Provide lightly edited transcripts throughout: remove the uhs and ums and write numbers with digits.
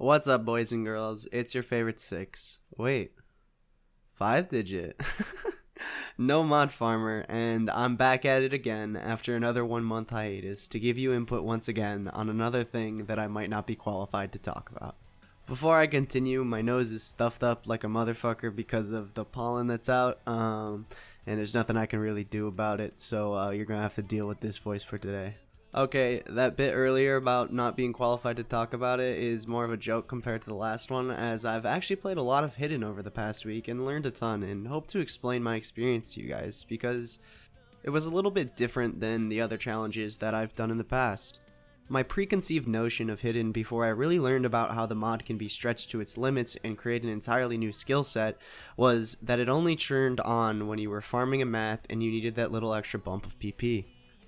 What's up, boys and girls? It's your favorite 5-digit. No mod farmer, and I'm back at it again after another 1 month hiatus to give you input once again on another thing that I might not be qualified to talk about. Before I continue, my nose is stuffed up like a motherfucker because of the pollen that's out, and there's nothing I can really do about it, so you're gonna have to deal with this voice for today. Okay, that bit earlier about not being qualified to talk about it is more of a joke compared to the last one, as I've actually played a lot of Hidden over the past week and learned a ton, and hope to explain my experience to you guys, because it was a little bit different than the other challenges that I've done in the past. My preconceived notion of Hidden before I really learned about how the mod can be stretched to its limits and create an entirely new skill set was that it only turned on when you were farming a map and you needed that little extra bump of PP.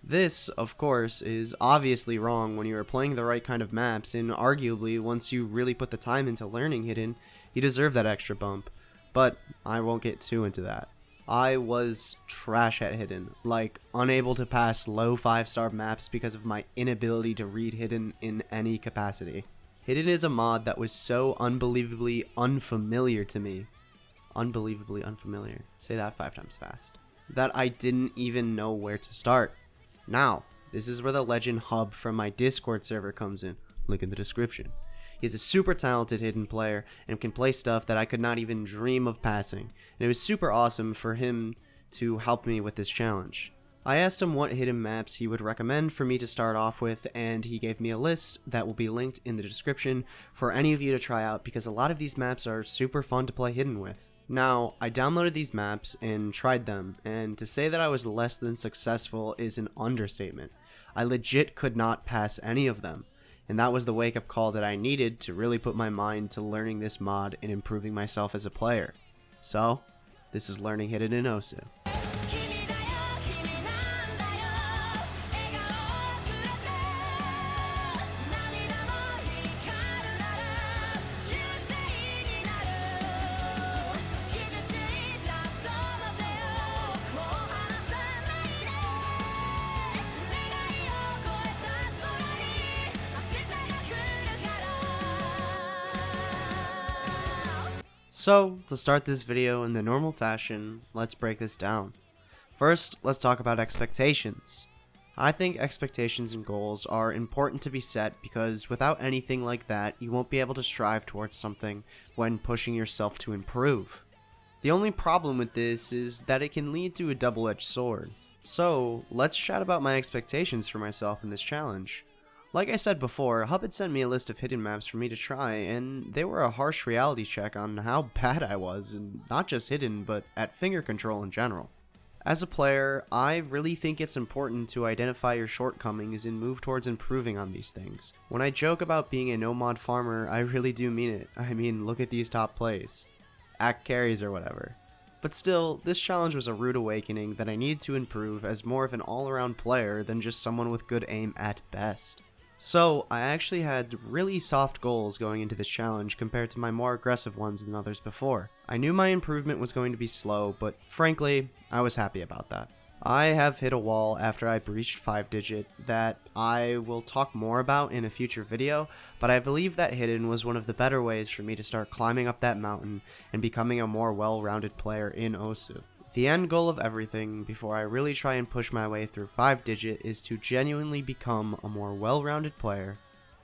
This, of course, is obviously wrong when you are playing the right kind of maps, and arguably, once you really put the time into learning Hidden, you deserve that extra bump. But I won't get too into that. I was trash at Hidden, like unable to pass low 5-star maps because of my inability to read Hidden in any capacity. Hidden is a mod that was so unbelievably unfamiliar to me. Unbelievably unfamiliar. Say that 5 times fast. That I didn't even know where to start. Now, this is where the legend Hub from my Discord server comes in, link in the description. He's a super talented Hidden player and can play stuff that I could not even dream of passing, and it was super awesome for him to help me with this challenge. I asked him what Hidden maps he would recommend for me to start off with, and he gave me a list that will be linked in the description for any of you to try out, because a lot of these maps are super fun to play Hidden with. Now, I downloaded these maps and tried them, and to say that I was less than successful is an understatement. I legit could not pass any of them, and that was the wake-up call that I needed to really put my mind to learning this mod and improving myself as a player. So, this is Learning Hidden in Osu. So, to start this video in the normal fashion, let's break this down. First, let's talk about expectations. I think expectations and goals are important to be set because without anything like that, you won't be able to strive towards something when pushing yourself to improve. The only problem with this is that it can lead to a double-edged sword. So, let's chat about my expectations for myself in this challenge. Like I said before, Hub had sent me a list of Hidden maps for me to try, and they were a harsh reality check on how bad I was, and not just Hidden, but at finger control in general. As a player, I really think it's important to identify your shortcomings and move towards improving on these things. When I joke about being a no-mod farmer, I really do mean it. I mean, look at these top plays. Act carries or whatever. But still, this challenge was a rude awakening that I needed to improve as more of an all-around player than just someone with good aim at best. So, I actually had really soft goals going into this challenge compared to my more aggressive ones than others before. I knew my improvement was going to be slow, but frankly, I was happy about that. I have hit a wall after I breached 5-digit that I will talk more about in a future video, but I believe that Hidden was one of the better ways for me to start climbing up that mountain and becoming a more well-rounded player in Osu. The end goal of everything, before I really try and push my way through 5-digit, is to genuinely become a more well-rounded player,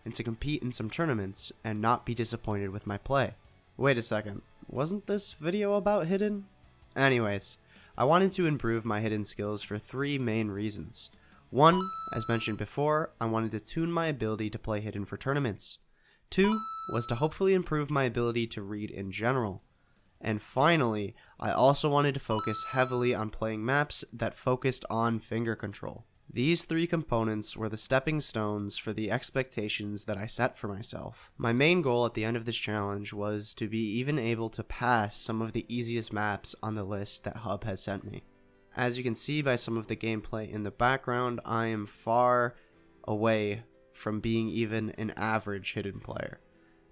and to compete in some tournaments, and not be disappointed with my play. Wait a second, wasn't this video about Hidden? Anyways, I wanted to improve my Hidden skills for 3 main reasons. 1, as mentioned before, I wanted to tune my ability to play Hidden for tournaments. 2, was to hopefully improve my ability to read in general. And finally, I also wanted to focus heavily on playing maps that focused on finger control. These 3 components were the stepping stones for the expectations that I set for myself. My main goal at the end of this challenge was to be even able to pass some of the easiest maps on the list that Hub has sent me. As you can see by some of the gameplay in the background, I am far away from being even an average Hidden player,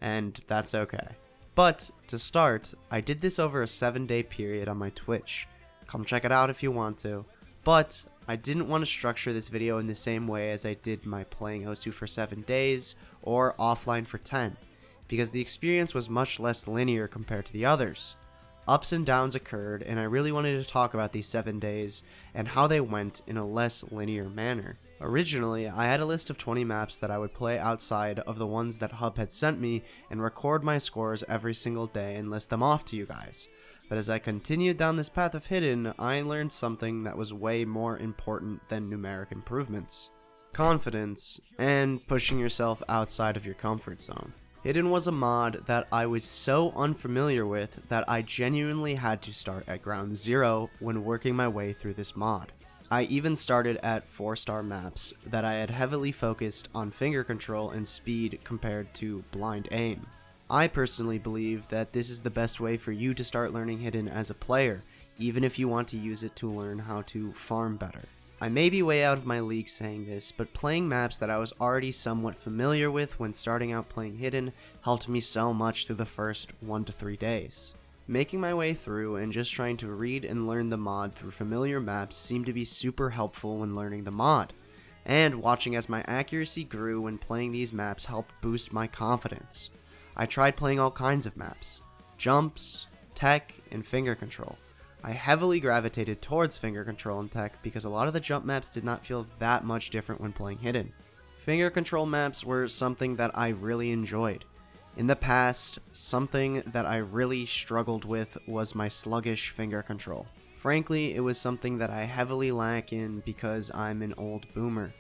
and that's okay. But, to start, I did this over a 7-day period on my Twitch. Come check it out if you want to. But, I didn't want to structure this video in the same way as I did my playing Osu for 7 days, or offline for 10. because the experience was much less linear compared to the others. Ups and downs occurred, and I really wanted to talk about these 7 days and how they went in a less linear manner. Originally, I had a list of 20 maps that I would play outside of the ones that Hub had sent me and record my scores every single day and list them off to you guys. But as I continued down this path of Hidden, I learned something that was way more important than numeric improvements: confidence and pushing yourself outside of your comfort zone. Hidden was a mod that I was so unfamiliar with that I genuinely had to start at ground zero when working my way through this mod. I even started at 4-star maps that I had heavily focused on finger control and speed compared to blind aim. I personally believe that this is the best way for you to start learning Hidden as a player, even if you want to use it to learn how to farm better. I may be way out of my league saying this, but playing maps that I was already somewhat familiar with when starting out playing Hidden helped me so much through the first 1 to 3 days. Making my way through and just trying to read and learn the mod through familiar maps seemed to be super helpful when learning the mod, and watching as my accuracy grew when playing these maps helped boost my confidence. I tried playing all kinds of maps: jumps, tech, and finger control. I heavily gravitated towards finger control and tech because a lot of the jump maps did not feel that much different when playing Hidden. Finger control maps were something that I really enjoyed. In the past, something that I really struggled with was my sluggish finger control. Frankly, it was something that I heavily lack in because I'm an old boomer.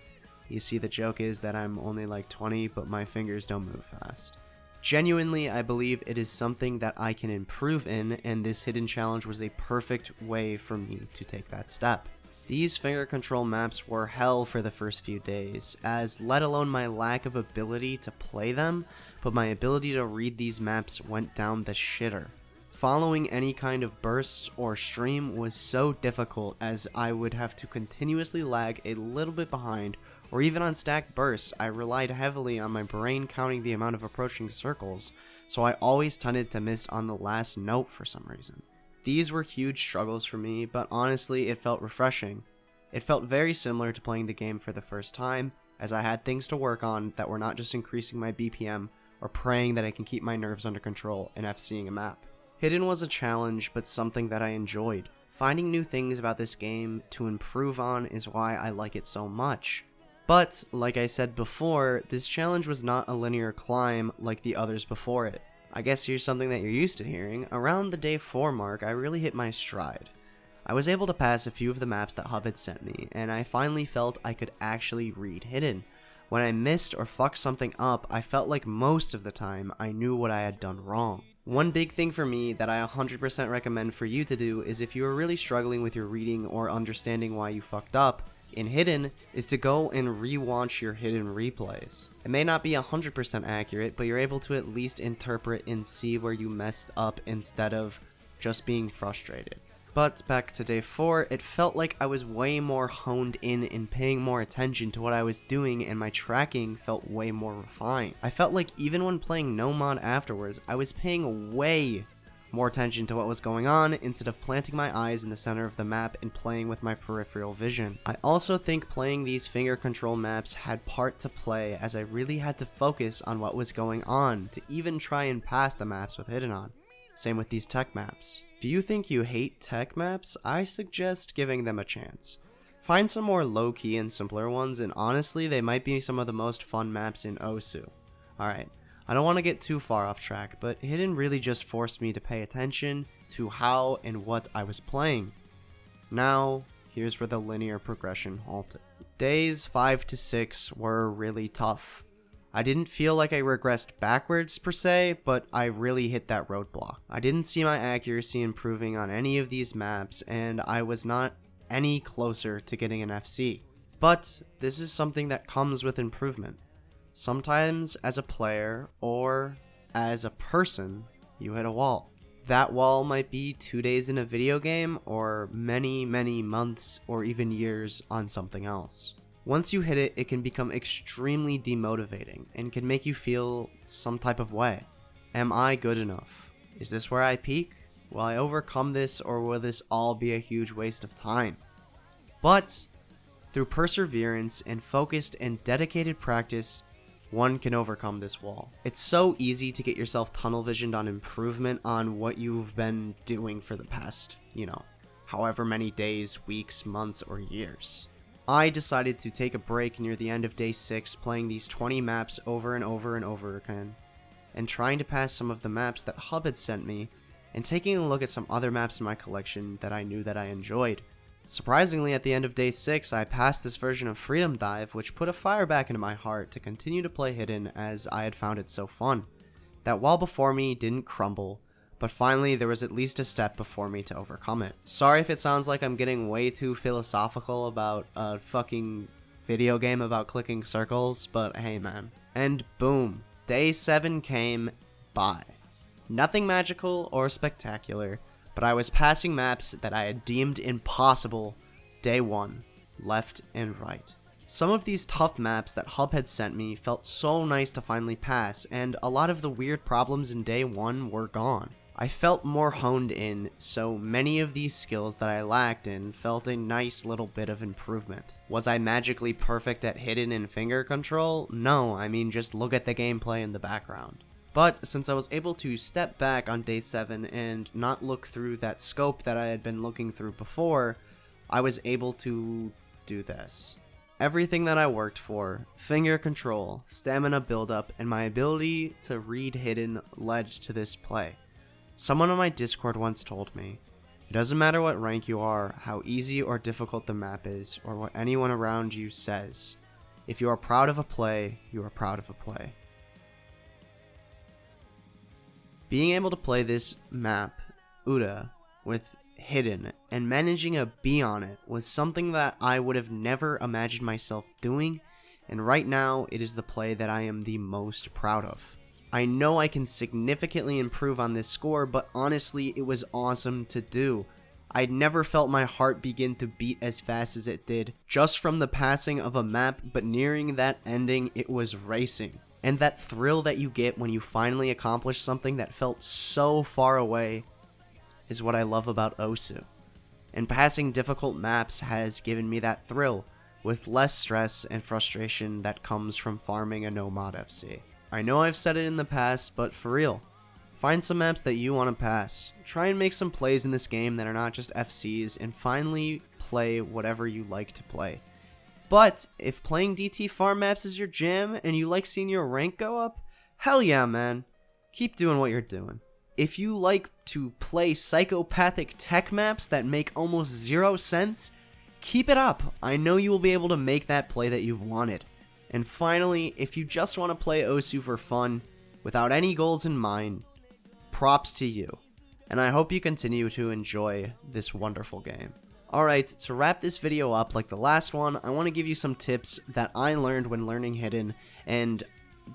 You see, the joke is that I'm only like 20, but my fingers don't move fast. Genuinely, I believe it is something that I can improve in, and this Hidden challenge was a perfect way for me to take that step. These finger control maps were hell for the first few days, as let alone my lack of ability to play them, but my ability to read these maps went down the shitter. Following any kind of burst or stream was so difficult, as I would have to continuously lag a little bit behind, or even on stacked bursts. I relied heavily on my brain counting the amount of approaching circles, so I always tended to miss on the last note for some reason. These were huge struggles for me, but honestly it felt refreshing. It felt very similar to playing the game for the first time, as I had things to work on that were not just increasing my BPM or praying that I can keep my nerves under control and FCing a map. Hidden was a challenge, but something that I enjoyed. Finding new things about this game to improve on is why I like it so much. But, like I said before, this challenge was not a linear climb like the others before it. I guess here's something that you're used to hearing. Around the day 4 mark, I really hit my stride. I was able to pass a few of the maps that Hub had sent me, and I finally felt I could actually read Hidden. When I missed or fucked something up, I felt like most of the time I knew what I had done wrong. One big thing for me that I 100% recommend for you to do is if you are really struggling with your reading or understanding why you fucked up in Hidden, is to go and re-watch your Hidden replays. It may not be 100% accurate, but you're able to at least interpret and see where you messed up instead of just being frustrated. But back to day 4, it felt like I was way more honed in and paying more attention to what I was doing, and my tracking felt way more refined. I felt like even when playing no mod afterwards, I was paying way more attention to what was going on instead of planting my eyes in the center of the map and playing with my peripheral vision. I also think playing these finger control maps had part to play, as I really had to focus on what was going on to even try and pass the maps with Hidden on. Same with these tech maps. If you think you hate tech maps, I suggest giving them a chance. Find some more low-key and simpler ones, and honestly, they might be some of the most fun maps in Osu. Alright, I don't want to get too far off track, but Hidden really just forced me to pay attention to how and what I was playing. Now, here's where the linear progression halted. Days 5 to 6 were really tough. I didn't feel like I regressed backwards per se, but I really hit that roadblock. I didn't see my accuracy improving on any of these maps, and I was not any closer to getting an FC. But this is something that comes with improvement. Sometimes as a player or as a person, you hit a wall. That wall might be 2 days in a video game or many months or even years on something else. Once you hit it, it can become extremely demotivating and can make you feel some type of way. Am I good enough? Is this where I peak? Will I overcome this, or will this all be a huge waste of time? But through perseverance and focused and dedicated practice, one can overcome this wall. It's so easy to get yourself tunnel visioned on improvement on what you've been doing for the past, however many days, weeks, months, or years. I decided to take a break near the end of day 6 playing these 20 maps over and over and over again, and trying to pass some of the maps that Hub had sent me, and taking a look at some other maps in my collection that I knew that I enjoyed. Surprisingly, at the end of day 6, I passed this version of Freedom Dive, which put a fire back into my heart to continue to play Hidden as I had found it so fun. That wall before me didn't crumble, but finally there was at least a step before me to overcome it. Sorry if it sounds like I'm getting way too philosophical about a fucking video game about clicking circles, but hey man. And boom, day 7 came by. Nothing magical or spectacular, but I was passing maps that I had deemed impossible day 1, left and right. Some of these tough maps that Hub had sent me felt so nice to finally pass, and a lot of the weird problems in day 1 were gone. I felt more honed in, so many of these skills that I lacked in felt a nice little bit of improvement. Was I magically perfect at Hidden and finger control? No, I mean just look at the gameplay in the background. But since I was able to step back on day 7 and not look through that scope that I had been looking through before, I was able to do this. Everything that I worked for, finger control, stamina buildup, and my ability to read Hidden led to this play. Someone on my Discord once told me, it doesn't matter what rank you are, how easy or difficult the map is, or what anyone around you says. If you are proud of a play, you are proud of a play. Being able to play this map, Uda, with Hidden, and managing a B on it was something that I would have never imagined myself doing, and right now it is the play that I am the most proud of. I know I can significantly improve on this score, but honestly it was awesome to do. I'd never felt my heart begin to beat as fast as it did, just from the passing of a map, but nearing that ending it was racing. And that thrill that you get when you finally accomplish something that felt so far away is what I love about Osu. And passing difficult maps has given me that thrill, with less stress and frustration that comes from farming a no-mod FC. I know I've said it in the past, but for real, find some maps that you want to pass. Try and make some plays in this game that are not just FCs, and finally play whatever you like to play. But if playing DT farm maps is your jam and you like seeing your rank go up, hell yeah, man. Keep doing what you're doing. If you like to play psychopathic tech maps that make almost zero sense, keep it up. I know you will be able to make that play that you've wanted. And finally, if you just want to play Osu for fun, without any goals in mind, props to you. And I hope you continue to enjoy this wonderful game. Alright, to wrap this video up like the last one, I want to give you some tips that I learned when learning Hidden, and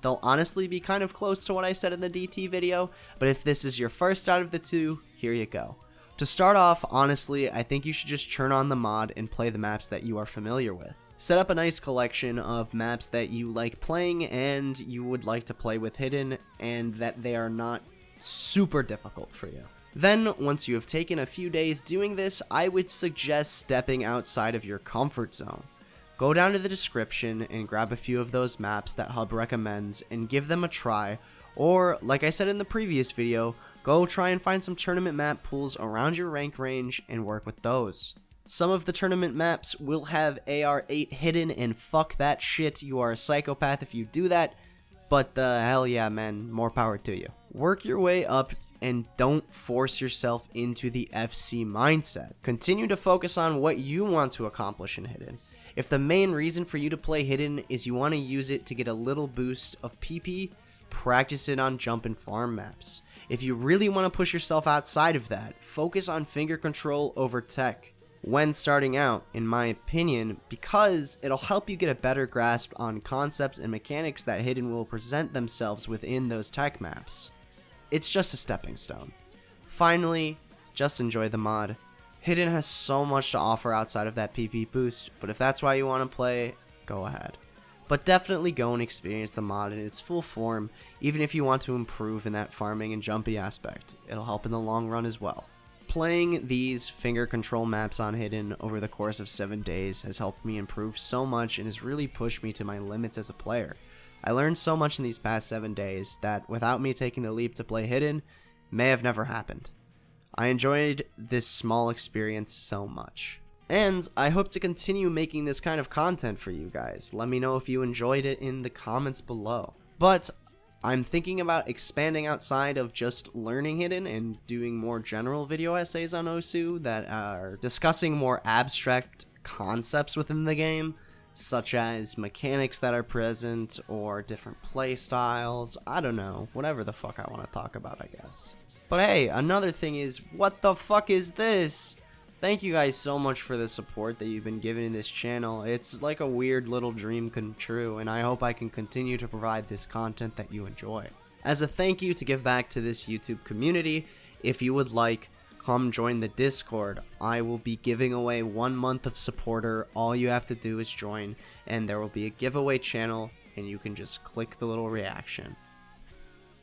they'll honestly be kind of close to what I said in the DT video, but if this is your first out of the two, here you go. To start off, honestly, I think you should just turn on the mod and play the maps that you are familiar with. Set up a nice collection of maps that you like playing and you would like to play with Hidden, and that they are not super difficult for you. Then, once you have taken a few days doing this, I would suggest stepping outside of your comfort zone. Go down to the description and grab a few of those maps that Hub recommends and give them a try, or, like I said in the previous video, go try and find some tournament map pools around your rank range and work with those. Some of the tournament maps will have AR8 hidden, and fuck that shit, you are a psychopath if you do that, but hell yeah man, more power to you. Work your way up and don't force yourself into the FC mindset. Continue to focus on what you want to accomplish in Hidden. If the main reason for you to play Hidden is you want to use it to get a little boost of PP, practice it on jump and farm maps. If you really want to push yourself outside of that, focus on finger control over tech when starting out, in my opinion, because it'll help you get a better grasp on concepts and mechanics that Hidden will present themselves within those tech maps. It's just a stepping stone. Finally, just enjoy the mod. Hidden has so much to offer outside of that PP boost, but if that's why you want to play, go ahead. But definitely go and experience the mod in its full form, even if you want to improve in that farming and jumpy aspect. It'll help in the long run as well. Playing these finger control maps on Hidden over the course of 7 days has helped me improve so much and has really pushed me to my limits as a player. I learned so much in these past 7 days that without me taking the leap to play hidden, may have never happened. I enjoyed this small experience so much. And I hope to continue making this kind of content for you guys. Let me know if you enjoyed it in the comments below. But I'm thinking about expanding outside of just learning hidden and doing more general video essays on Osu that are discussing more abstract concepts within the game, such as mechanics that are present or different play styles. I don't know, whatever the fuck I want to talk about, I guess. But hey, another thing is, what the fuck is this? Thank you guys so much for the support that you've been giving in this channel. It's like a weird little dream come true, and I hope I can continue to provide this content that you enjoy. As a thank you to give back to this YouTube community, if you would like, come join the Discord. I will be giving away 1 month of supporter. All you have to do is join, and there will be a giveaway channel, and you can just click the little reaction.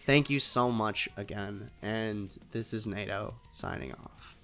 Thank you so much again, and this is Nato signing off.